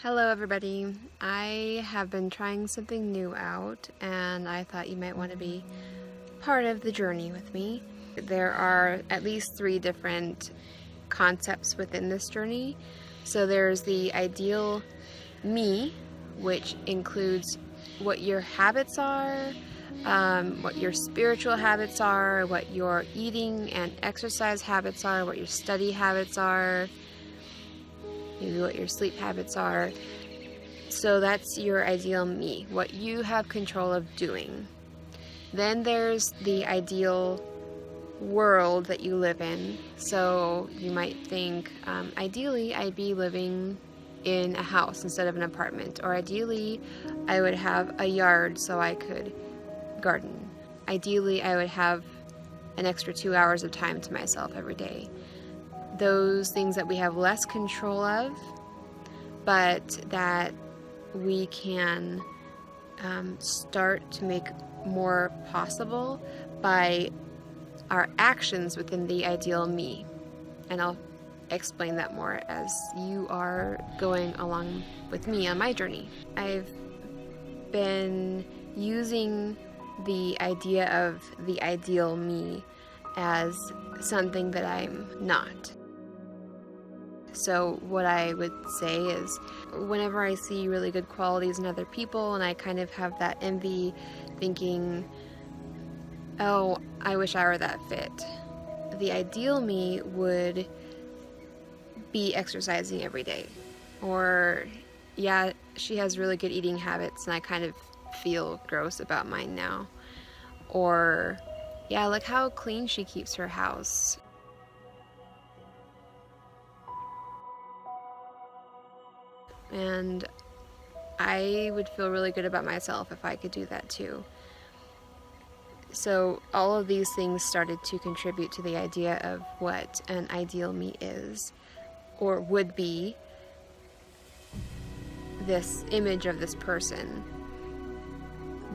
Hello everybody. I have been trying something new out and I thought you might want to be part of the journey with me. There are at least 3 different concepts within this journey. So there's the ideal me, which includes what your habits are, what your spiritual habits are, what your eating and exercise habits are, what your study habits are, maybe what your sleep habits are. So that's your ideal me, what you have control of doing. Then there's the ideal world that you live in. So you might think, ideally I'd be living in a house instead of an apartment, or ideally I would have a yard so I could garden. Ideally I would have an extra 2 hours of time to myself every day. Those things that we have less control of, but that we can start to make more possible by our actions within the ideal me. And I'll explain that more as you are going along with me on my journey. I've been using the idea of the ideal me as something that I'm not. So what I would say is, whenever I see really good qualities in other people and I kind of have that envy, thinking, oh, I wish I were that fit, the ideal me would be exercising every day. Or, yeah, she has really good eating habits and I kind of feel gross about mine now. Or, yeah, look how clean she keeps her house. And I would feel really good about myself if I could do that too. So all of these things started to contribute to the idea of what an ideal me is, or would be, this image of this person.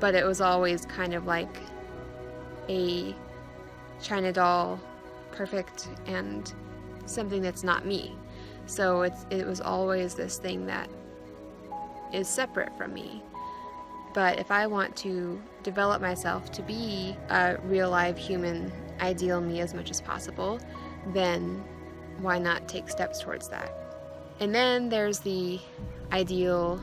But it was always kind of like a China doll, perfect, and something that's not me. So it was always this thing that is separate from me. But if I want to develop myself to be a real live human ideal me as much as possible, then why not take steps towards that? And then there's the ideal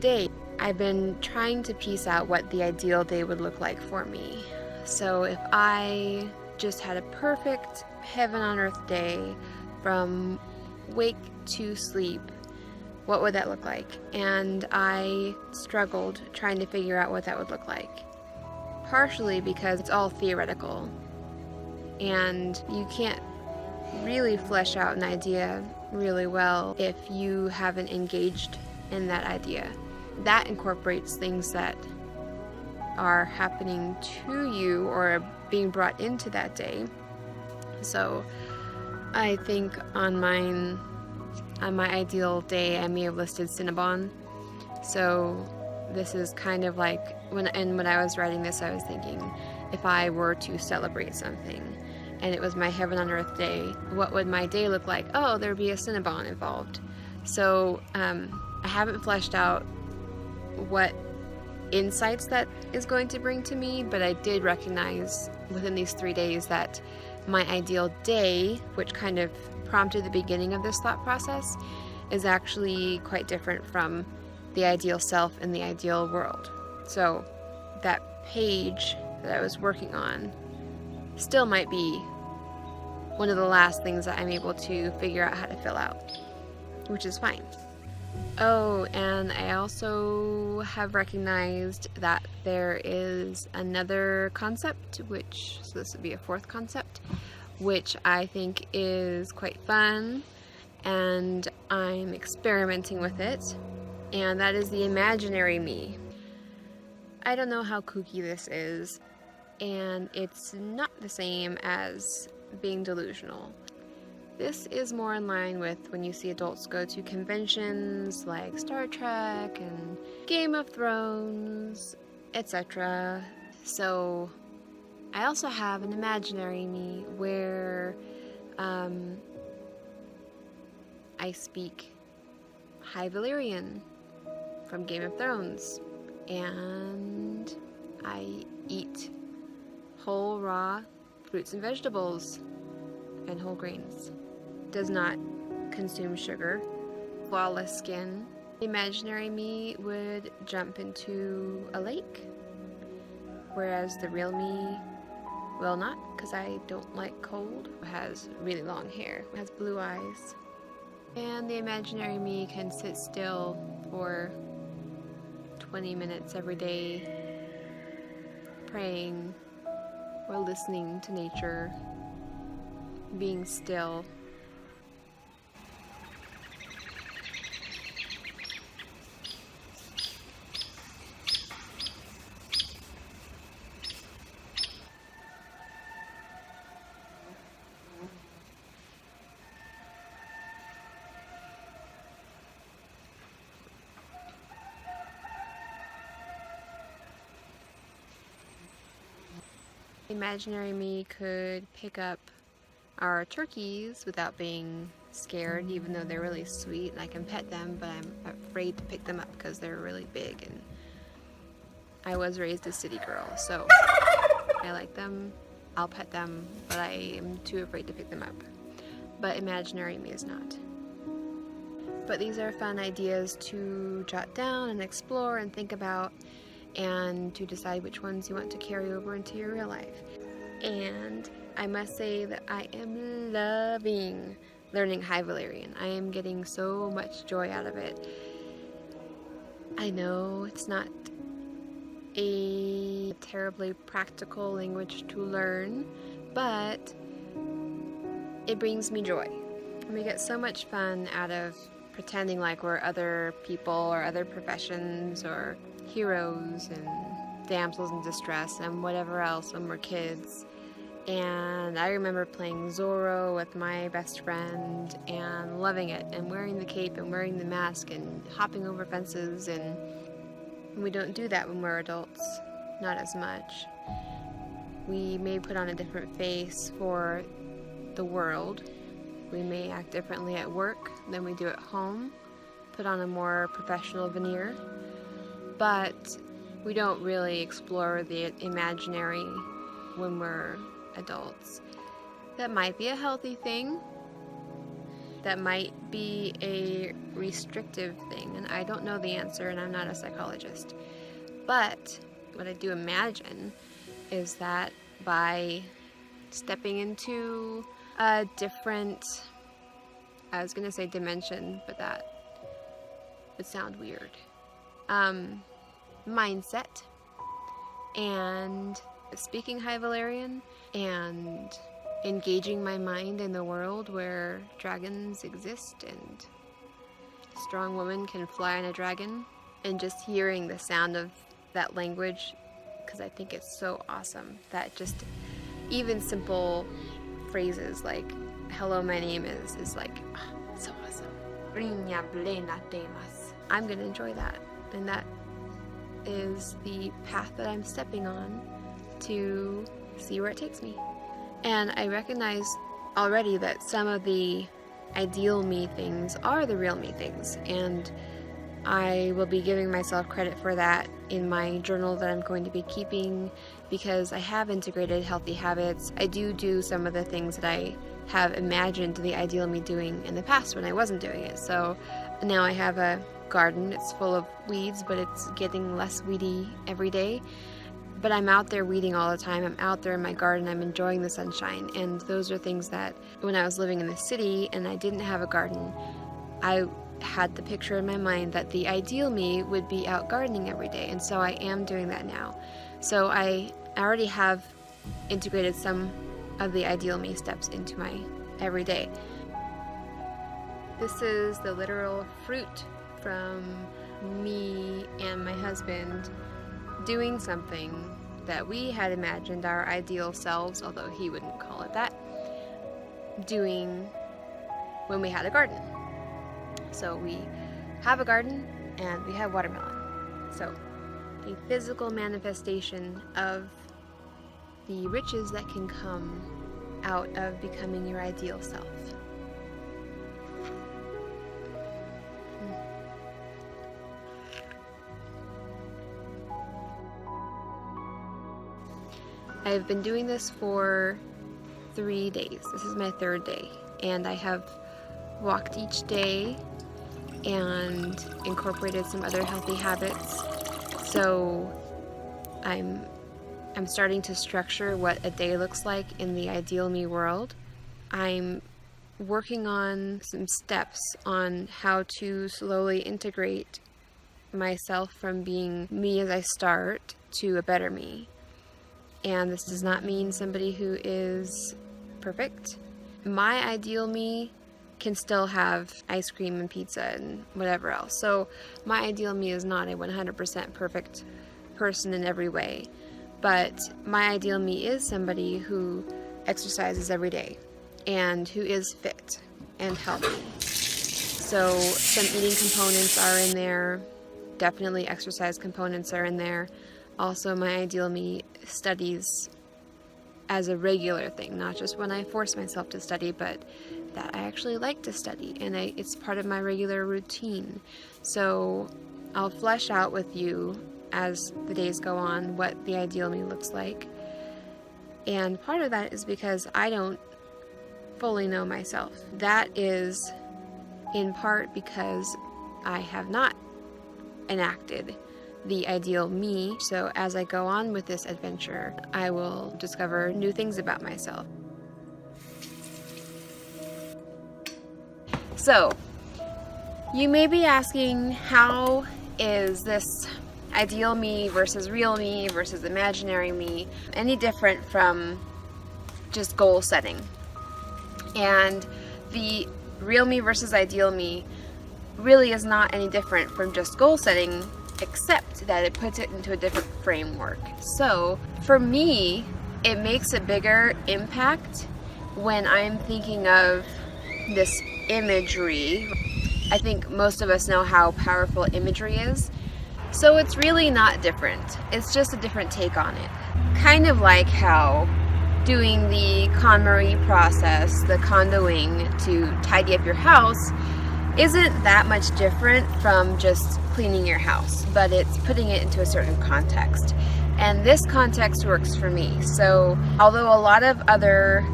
day. I've been trying to piece out what the ideal day would look like for me. So if I just had a perfect heaven on earth day from wake to sleep, what would that look like? And I struggled trying to figure out what that would look like. Partially because it's all theoretical and you can't really flesh out an idea really well if you haven't engaged in that idea. That incorporates things that are happening to you or being brought into that day. So I think on my ideal day, I may have listed Cinnabon. So this is kind of like, when I was writing this, I was thinking, if I were to celebrate something and it was my heaven on earth day, what would my day look like? Oh, there'd be a Cinnabon involved. So I haven't fleshed out what insights that is going to bring to me, but I did recognize within these 3 days that my ideal day, which kind of prompted the beginning of this thought process, is actually quite different from the ideal self and the ideal world. So that page that I was working on still might be one of the last things that I'm able to figure out how to fill out, which is fine. Oh, and I also have recognized that there is another concept, so this would be a 4th concept, which I think is quite fun, and I'm experimenting with it, and that is the imaginary me. I don't know how kooky this is, and it's not the same as being delusional. This is more in line with when you see adults go to conventions like Star Trek and Game of Thrones, etc. So I also have an imaginary me where I speak High Valyrian from Game of Thrones, and I eat whole raw fruits and vegetables and whole grains. Does not consume sugar. Flawless skin. Imaginary me would jump into a lake, whereas the real me will not, because I don't like cold. It has really long hair. It has blue eyes. And the imaginary me can sit still for 20 minutes every day, praying or listening to nature, being still. Imaginary me could pick up our turkeys without being scared, even though they're really sweet and I can pet them, but I'm afraid to pick them up because they're really big, and I was raised a city girl, so I like them, I'll pet them, but I am too afraid to pick them up. But imaginary me is not. But these are fun ideas to jot down and explore and think about, and to decide which ones you want to carry over into your real life. And I must say that I am loving learning High Valyrian. I am getting so much joy out of it. I know it's not a terribly practical language to learn, but it brings me joy. And we get so much fun out of pretending like we're other people or other professions or heroes and damsels in distress and whatever else when we're kids. And I remember playing Zorro with my best friend and loving it, and wearing the cape and wearing the mask and hopping over fences, and we don't do that when we're adults, not as much. We may put on a different face for the world. We may act differently at work than we do at home, put on a more professional veneer, but we don't really explore the imaginary when we're adults. That might be a healthy thing. That might be a restrictive thing, and I don't know the answer, and I'm not a psychologist. But what I do imagine is that by stepping into a different, I was going to say dimension, but that would sound weird, mindset, and speaking High Valyrian and engaging my mind in the world where dragons exist and a strong woman can fly on a dragon, and just hearing the sound of that language, because I think it's so awesome that just even simple phrases like hello, my name is like, oh, so awesome. I'm gonna enjoy that, and that is the path that I'm stepping on to see where it takes me. And I recognize already that some of the ideal me things are the real me things, and I will be giving myself credit for that in my journal that I'm going to be keeping, because I have integrated healthy habits. I do some of the things that I have imagined the ideal me doing in the past when I wasn't doing it. So now I have a garden. It's full of weeds, but it's getting less weedy every day. But I'm out there weeding all the time. I'm out there in my garden. I'm enjoying the sunshine. And those are things that when I was living in the city and I didn't have a garden, I had the picture in my mind that the ideal me would be out gardening every day. And so I am doing that now. So I already have integrated some of the ideal me steps into my everyday. This is the literal fruit from me and my husband doing something that we had imagined our ideal selves, although he wouldn't call it that, doing when we had a garden. So we have a garden and we have watermelon. So a physical manifestation of the riches that can come out of becoming your ideal self. I've been doing this for 3 days. This is my 3rd day, and I have walked each day and incorporated some other healthy habits. So I'm starting to structure what a day looks like in the ideal me world. I'm working on some steps on how to slowly integrate myself from being me as I start to a better me. And this does not mean somebody who is perfect. My ideal me can still have ice cream and pizza and whatever else. So my ideal me is not a 100% perfect person in every way. But my ideal me is somebody who exercises every day and who is fit and healthy. So some eating components are in there. Definitely exercise components are in there. Also, my ideal me studies as a regular thing, not just when I force myself to study, but that I actually like to study, and it's part of my regular routine. So I'll flesh out with you as the days go on what the ideal me looks like. And part of that is because I don't fully know myself. That is in part because I have not enacted the ideal me. So as I go on with this adventure, I will discover new things about myself. So you may be asking, how is this ideal me versus real me versus imaginary me any different from just goal setting? And the real me versus ideal me really is not any different from just goal setting, except that it puts it into a different framework. So for me, it makes a bigger impact when I'm thinking of this imagery. I think most of us know how powerful imagery is. So it's really not different. It's just a different take on it. Kind of like how doing the KonMari process, the condoing to tidy up your house, isn't that much different from just cleaning your house, but it's putting it into a certain context. And this context works for me. So although a lot of other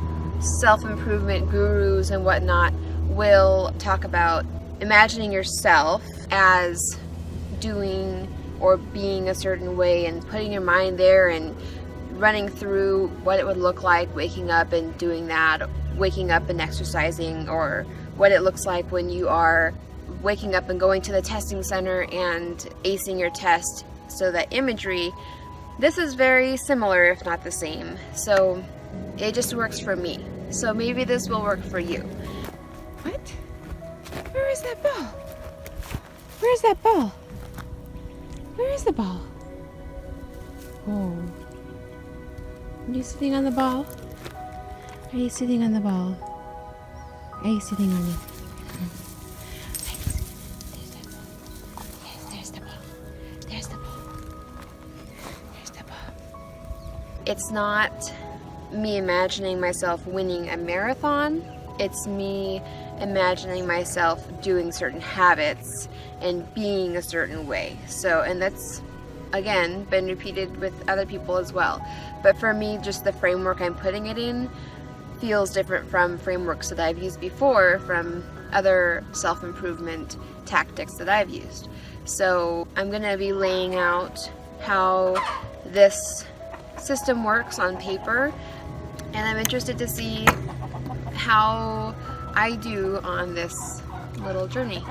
self-improvement gurus and whatnot will talk about imagining yourself as doing or being a certain way and putting your mind there and running through what it would look like waking up and doing that, waking up and exercising, or what it looks like when you are waking up and going to the testing center and acing your test. So that imagery, this is very similar if not the same. So it just works for me. So maybe this will work for you. What? Where is that ball? Where is that ball? Where is the ball? Oh. Are you sitting on the ball? Are you sitting on the ball? Are you sitting on it? There's the ball. There's the ball. There's the ball. It's not me imagining myself winning a marathon. It's me imagining myself doing certain habits and being a certain way. So, and that's, again, been repeated with other people as well. But for me, just the framework I'm putting it in feels different from frameworks that I've used before from other self-improvement tactics that I've used. So I'm going to be laying out how this system works on paper, and I'm interested to see how I do on this little journey.